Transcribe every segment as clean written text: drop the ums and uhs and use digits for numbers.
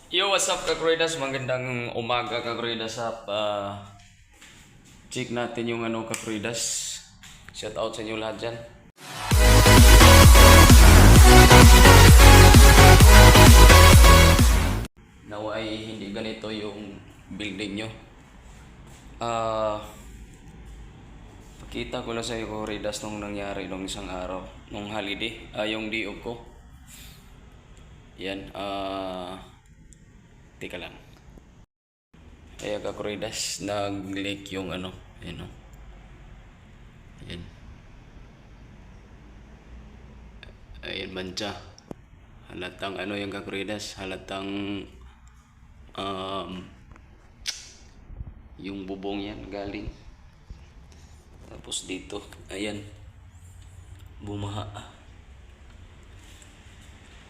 Yo, what's up kakroidas? Magandang umaga kakroidas. Check natin yung kakroidas. Shout out sa inyo lahat dyan. Naway hindi ganito yung building nyo. Pakita ko lang sa inyo kakroidas nung nangyari nung isang araw. Nung holiday, yung diog ko. Yan, teka lang. Kaya kakroidas, nag-leak yung ayan o. Ayan. Ayan, mancha. Halatang yung kakroidas, halatang yung bubong yan galing. Tapos dito, ayan, bumaha.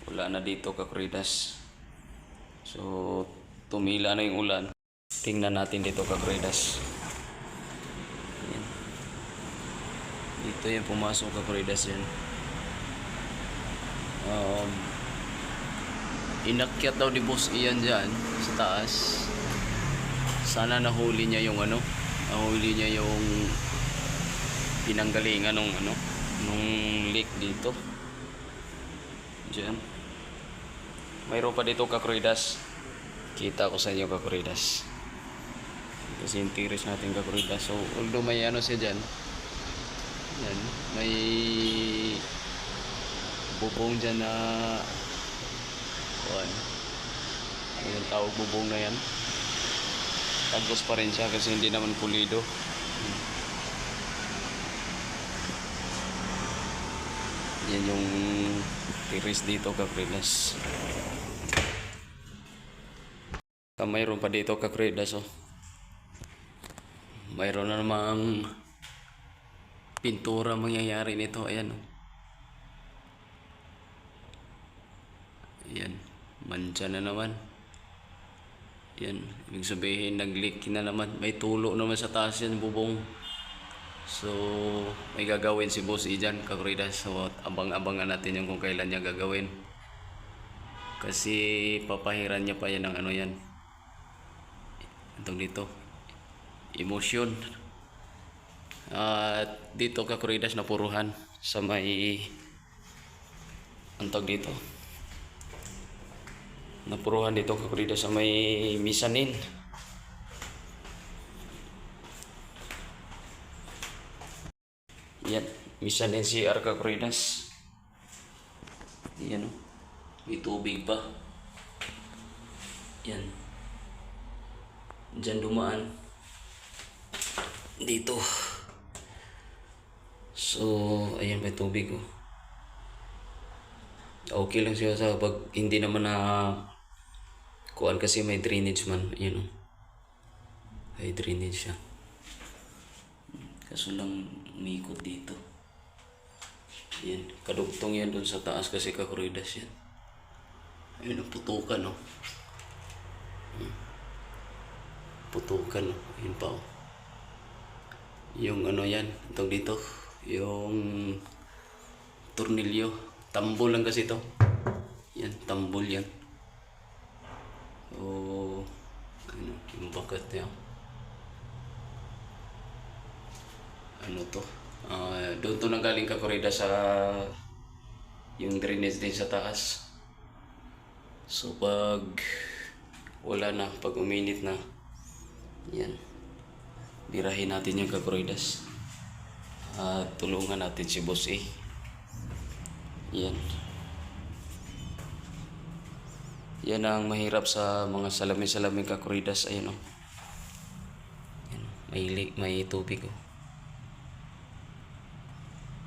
Wala na dito kakroidas. So, tumila na yung ulan. Tingnan natin dito kakroidas. Ayan. Dito yan pumasok kakroidas yan. Inakyat daw ni Boss Ian dyan sa taas. Sana nahuli niya yung nahuli niya yung pinanggalingan nung leak dito. Diyan. Mayroon pa dito kakroidas. Kita ko sa inyo kakroidas. Kasi yung tiris natin kakroidas. So, although may siya dyan. Yan. May bubong dyan na yung tawag bubong na yan. Tagos pa rin siya kasi hindi naman pulido. Yan yung tiris dito kakroidas. Mayroon pa dito kakroidas mayroon na namang pintura mangyayari nito. Ayan Ayan, mancha na naman. Yan, ibig sabihin nag-leak na naman. May tulo naman sa taas yan, bubong. So, may gagawin si Boss Ian kakroidas. So, abang-abangan natin yung kung kailan niya gagawin. Kasi papahiran niya pa yan ng yan. Itong dito, emosyon. At dito kakroidas na puruhan sa may dito. Napuruhan dito kakroidas sa may misanin. Yan, misanin CR kakroidas. Yan may tubig pa. Yan. Diyan dumaan. Dito. So, ayan may tubig Okay lang siya sa pag hindi naman na kuan kasi may drainage man. Ayan may drainage siya. Kaso lang umikot dito. Yan, kadugtong yan dun sa taas kasi kakroidas yan. Ayun putukan putukan Ayun pa yung yan itong dito yung tornilyo. Tambol lang kasi ito. Yan, tambol yan. Yung bakat niya. Doon to nanggaling kakroidas sa yung drainage din sa taas. So pag wala na, pag uminit na, yan, birahin natin yung kakroidas at tulungan natin si Boss A. Yan. Yan ang mahirap sa mga salamin-salamin kakroidas. Ayan Yan. May tubig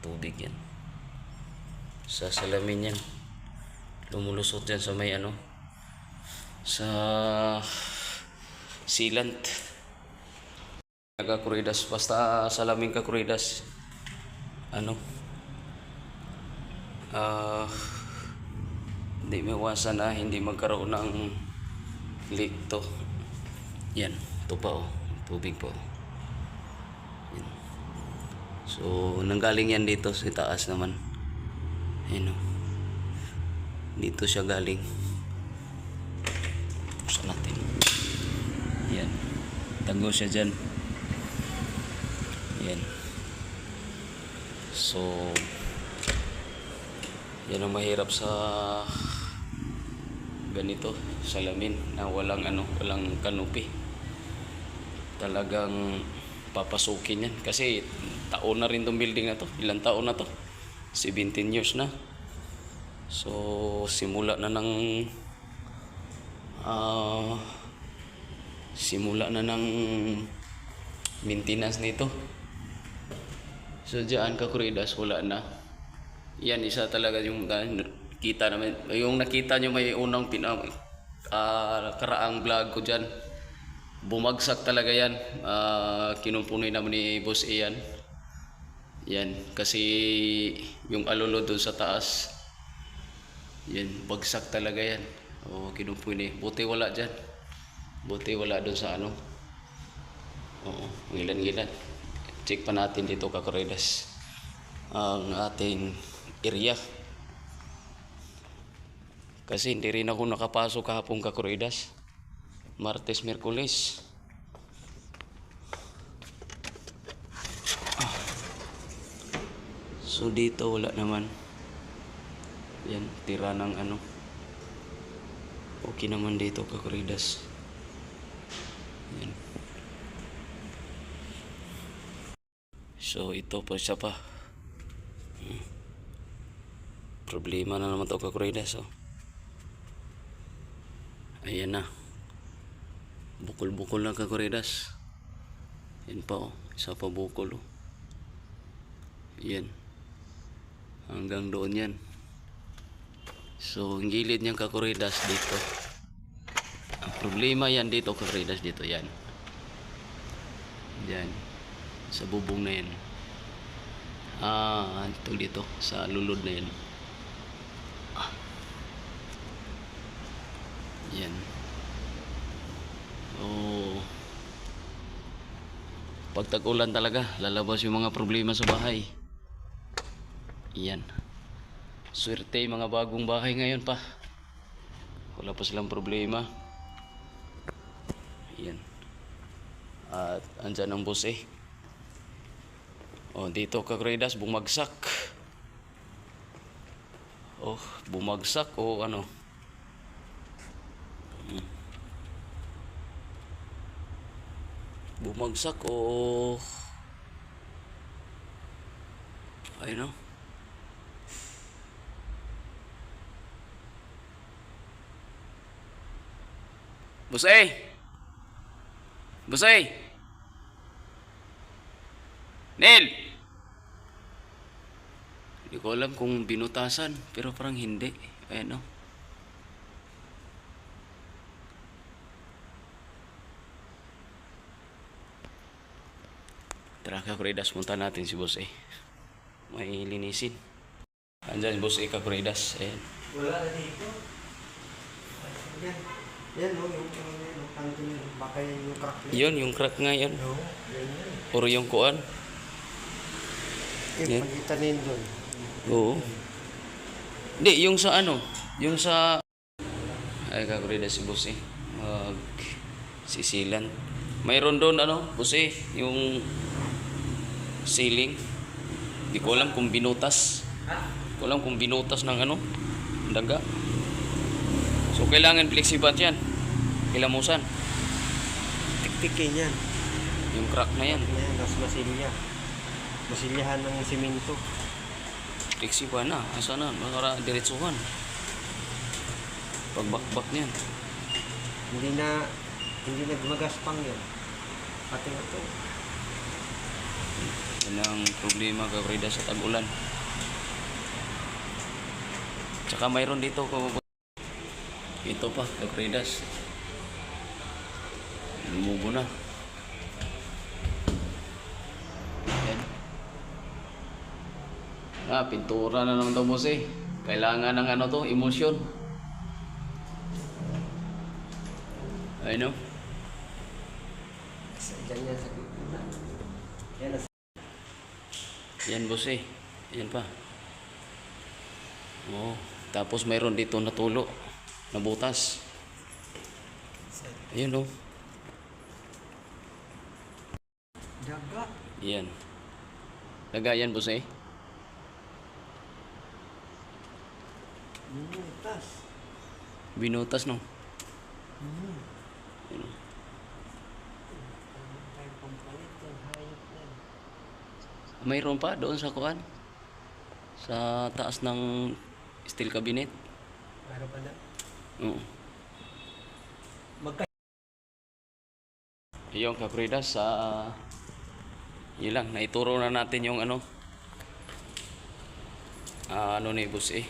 tubig yan sa salamin yan. Lumulusot yan sa may sa sealant. Kakroidas, basta salamin kakroidas hindi maiwasan na hindi magkaroon ng leak to. Yan, ito pa tubig po. Yan. So nanggaling yan dito sa taas naman. Ayan dito siya galing. buksan natin. Yan. Tago siya dyan. Yan. So, yan ang mahirap sa ganito, salamin na walang kanopi. Talagang papasukin yan. Kasi taon na rin tong building na to. Ilang taon na to? 17 years na. So, simula na ng maintenance nito. So, diyan Kakuridas, wala na. Yan, isa talaga yung kita naman. Yung nakita nyo may unang karaang vlog ko dyan. Bumagsak talaga yan. Kinumpunoy naman ni Boss Ian. Yan, kasi yung alolo doon sa taas. Yan, bagsak talaga yan. Kinumpunoy. Buti wala dyan. Buti wala doon sa ano. Oo, ngilan-ngilan. Check pa natin dito Kakuridas ang ating area. Kasi hindi rin ako nakapasok kahapon Kakuridas. Martes, Miyerkules. So dito wala naman. Yan, tira ng ano. Okay naman dito Kakuridas. Yan. So ito po siya pa. Problema na naman ito Kakuridas. Ayan na. Bukol-bukol na Kakuridas. Yan pa isa pa bukol Yan. Hanggang doon yan. So ang gilid niyang Kakuridas dito. Ang problema yan dito Kakuridas dito yan. Yan. Sa bubong na yan. Ito dito sa lulod na yan. Yan. Pag tag-ulan talaga, lalabas yung mga problema sa bahay. Yan. Swerte yung mga bagong bahay ngayon pa. Wala pa silang problema. Yan. At andyan ang boss dito Kakuridas, bumagsak. Bumagsak ano. Bumagsak ayun Boss Neil! Hindi ko alam kung binutasan, pero parang hindi. Ayan Tara Kakuridas, punta natin si Boss may linisin. Andyan Boss Kakuridas. Ayan. Wala na dito. Yan yung tangking baka yung crack na. Yun, yung crack nga yan. No, yan. Or yung kuan. Yung pagitanin doon. Oo. Hindi, yung sa ano. Yung sa... Ay, Kakuridas si Boss sisilan. Mayroon doon Boss yung ceiling. Hindi ko alam kung binutas. Hindi ko alam kung binutas ng daga. So kailangan flexible yan. Kilamusan. Tiktikin yan. Yung crack na yan. Yan, tapos masilyahan ng simento. Flexible na. Asa na? Makara diretsuhan. Pagbakbak niyan. Hindi na gumagaspang yan. Pati na to. Yan ang problema Kakuridas sa tag-ulan. Tsaka mayroon dito ito pa Kakuridas. Lumubo na. Yan. Pintura na naman ito Boss Kailangan ng emulsion. Ayun Ganyan sa gitna. Yan. Yan Boss Yan pa. Tapos mayroon dito na tulo na butas. Ayun oh. Daga. Yan. Lagayan boss eh. Minutas. Binutas no. Hmm. Ayun, oh. Tayong pampalit yan. Hayop yan. Mayroon pa doon sa kuan. Sa taas ng steel cabinet. Meron pa na. Oo. Magka... Yung Kapridas sa yun lang, naituro na natin yung ano ano ni boss eh.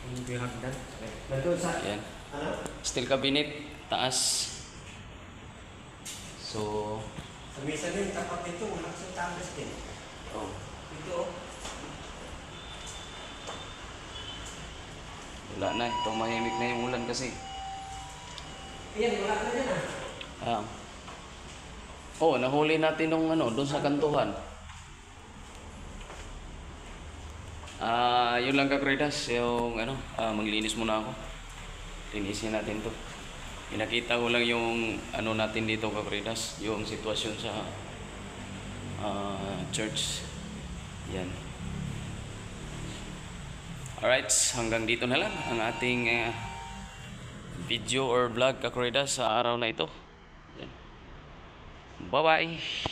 Hindi hagdan. Nandun sa... Yan. Ano? Steel cabinet, taas. So, Sa mesa din, tapat ito. Wala sa tapas din. oh, Ito. wala na. Itong mahimik na yung ulan kasi. Ayan, wala na yan ah. Oh, nahuli natin nung ano, doon sa kantuhan. Yun lang Kapridas, yung ano, maglinis muna ako. Linisin natin to. Pinakita ko lang yung ano natin dito Kapridas, yung sitwasyon sa church. Yan. Alright, hanggang dito na lang ang ating video or vlog Kapridas sa araw na ito. Yan. Bye-bye!